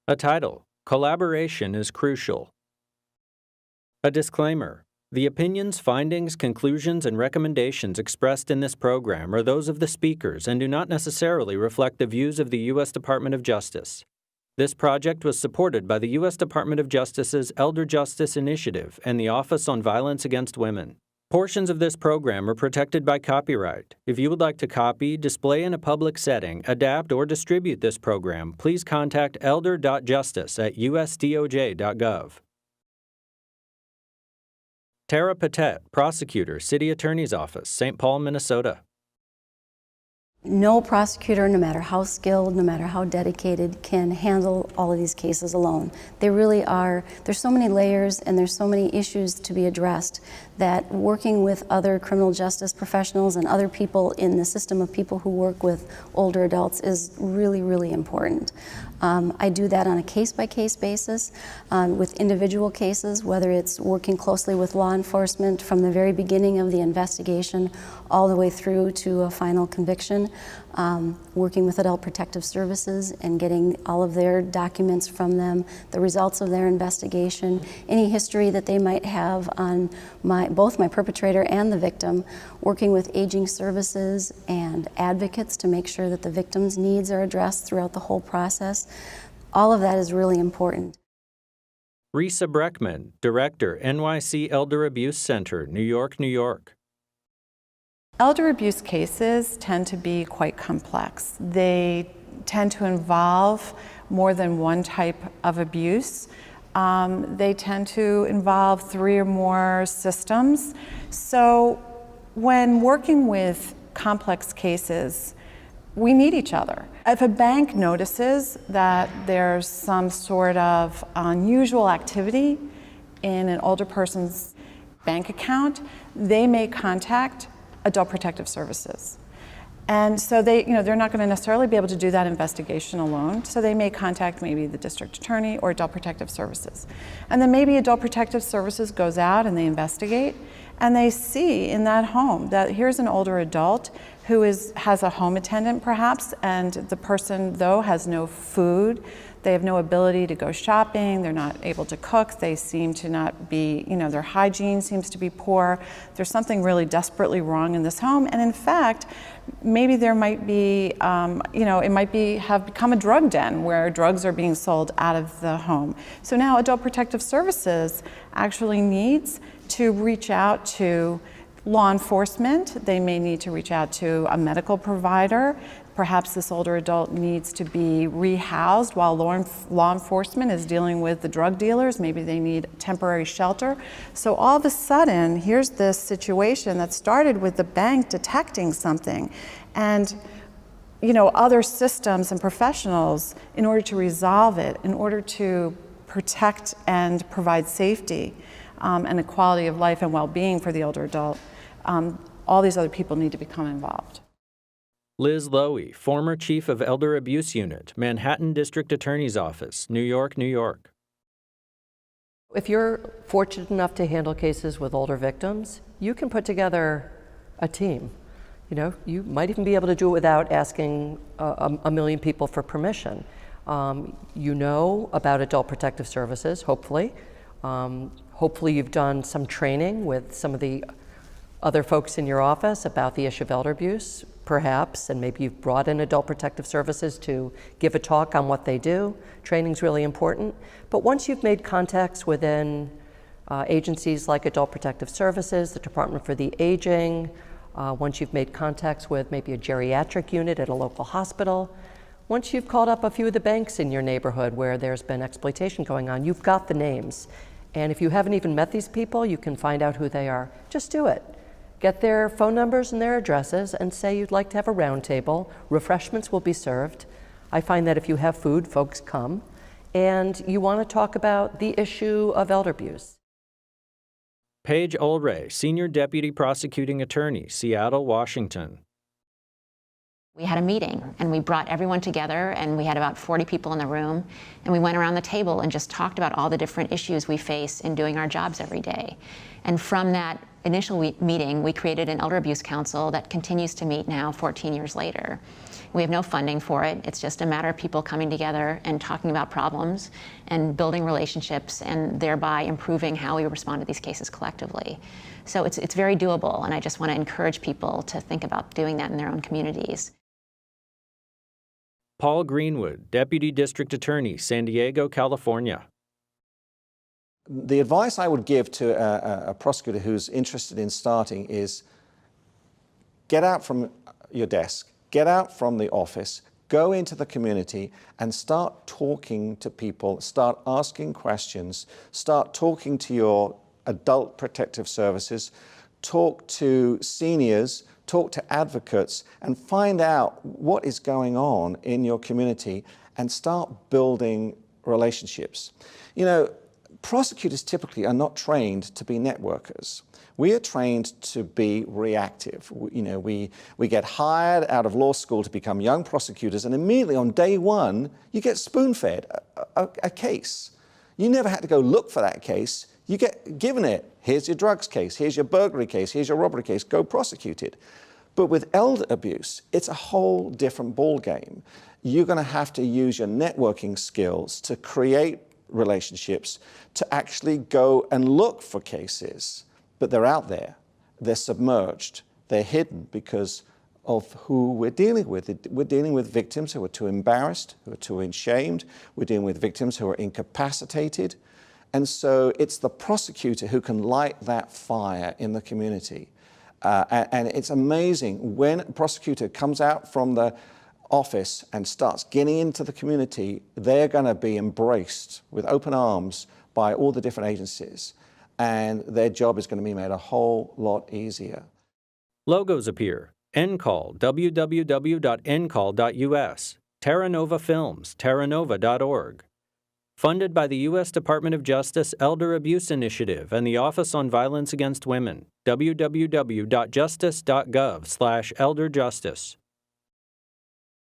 A title: Collaboration is crucial. A disclaimer: the opinions, findings, conclusions, and recommendations expressed in this program are those of the speakers and do not necessarily reflect the views of the U.S. Department of Justice. This project was supported by the U.S. Department of Justice's Elder Justice Initiative and the Office on Violence Against Women. Portions of this program are protected by copyright. If you would like to copy, display in a public setting, adapt, or distribute this program, please contact elder.justice@usdoj.gov. Tara Patet, Prosecutor, City Attorney's Office, St. Paul, Minnesota. No prosecutor, no matter how skilled, no matter how dedicated, can handle all of these cases alone. They really are, there's so many layers and there's so many issues to be addressed that working with other criminal justice professionals and other people in the system of people who work with older adults is really, really important. I do that on a case-by-case basis with individual cases, whether it's working closely with law enforcement from the very beginning of the investigation all the way through to a final conviction, working with Adult Protective Services and getting all of their documents from them, the results of their investigation, any history that they might have on both my perpetrator and the victim, working with aging services and advocates to make sure that the victim's needs are addressed throughout the whole process. All of that is really important. Risa Breckman, Director, NYC Elder Abuse Center, New York, New York. Elder abuse cases tend to be quite complex. They tend to involve more than one type of abuse. They tend to involve 3 or more systems. So when working with complex cases, we need each other. If a bank notices that there's some sort of unusual activity in an older person's bank account, they may contact Adult Protective Services. And so they're not going to necessarily be able to do that investigation alone. So they may contact maybe the district attorney or Adult Protective Services. And then maybe Adult Protective Services goes out and they investigate and they see in that home that here's an older adult who has a home attendant perhaps, and the person though has no food. They have no ability to go shopping, they're not able to cook, they seem to not be, their hygiene seems to be poor. There's something really desperately wrong in this home, and in fact, maybe there might be, it might have become a drug den where drugs are being sold out of the home. So now Adult Protective Services actually needs to reach out to law enforcement. They may need to reach out to a medical provider. Perhaps this older adult needs to be rehoused while law enforcement is dealing with the drug dealers. Maybe they need temporary shelter. So all of a sudden, here's this situation that started with the bank detecting something and other systems and professionals in order to resolve it, in order to protect and provide safety and a quality of life and well-being for the older adult. All these other people need to become involved. Liz Lowy, former Chief of Elder Abuse Unit, Manhattan District Attorney's Office, New York, New York. If you're fortunate enough to handle cases with older victims, you can put together a team. You might even be able to do it without asking a million people for permission. You know about Adult Protective Services, hopefully. Hopefully you've done some training with some of the other folks in your office about the issue of elder abuse, perhaps, and maybe you've brought in Adult Protective Services to give a talk on what they do. Training's really important. But once you've made contacts within agencies like Adult Protective Services, the Department for the Aging, once you've made contacts with maybe a geriatric unit at a local hospital, once you've called up a few of the banks in your neighborhood where there's been exploitation going on, you've got the names. And if you haven't even met these people, you can find out who they are. Just do it. Get their phone numbers and their addresses and say you'd like to have a round table. Refreshments will be served. I find that if you have food, folks come. And you want to talk about the issue of elder abuse. Paige Ulray, Senior Deputy Prosecuting Attorney, Seattle, Washington. We had a meeting and we brought everyone together and we had about 40 people in the room and we went around the table and just talked about all the different issues we face in doing our jobs every day. And from that initial meeting, we created an Elder Abuse Council that continues to meet now 14 years later. We have no funding for it. It's just a matter of people coming together and talking about problems and building relationships and thereby improving how we respond to these cases collectively. So it's very doable, and I just want to encourage people to think about doing that in their own communities. Paul Greenwood, Deputy District Attorney, San Diego, California. The advice I would give to a prosecutor who's interested in starting is get out from your desk, get out from the office, go into the community and start talking to people, start asking questions, start talking to your adult protective services, talk to seniors, talk to advocates, and find out what is going on in your community and start building relationships. You know, prosecutors typically are not trained to be networkers. We are trained to be reactive. We get hired out of law school to become young prosecutors, and immediately on day one, you get spoon-fed a case. You never had to go look for that case. You get given it. Here's your drugs case, here's your burglary case, here's your robbery case, go prosecute it. But with elder abuse, it's a whole different ballgame. You're going to have to use your networking skills to create relationships, to actually go and look for cases. But they're out there, they're submerged, they're hidden because of who we're dealing with. We're dealing with victims who are too embarrassed, who are too ashamed. We're dealing with victims who are incapacitated. And so it's the prosecutor who can light that fire in the community. And it's amazing when a prosecutor comes out from the office and starts getting into the community, they're going to be embraced with open arms by all the different agencies. And their job is going to be made a whole lot easier. Logos appear. NCAL, www.ncall.us. Terra Nova Films, terranova.org. Funded by the U.S. Department of Justice Elder Abuse Initiative and the Office on Violence Against Women, www.justice.gov/elderjustice.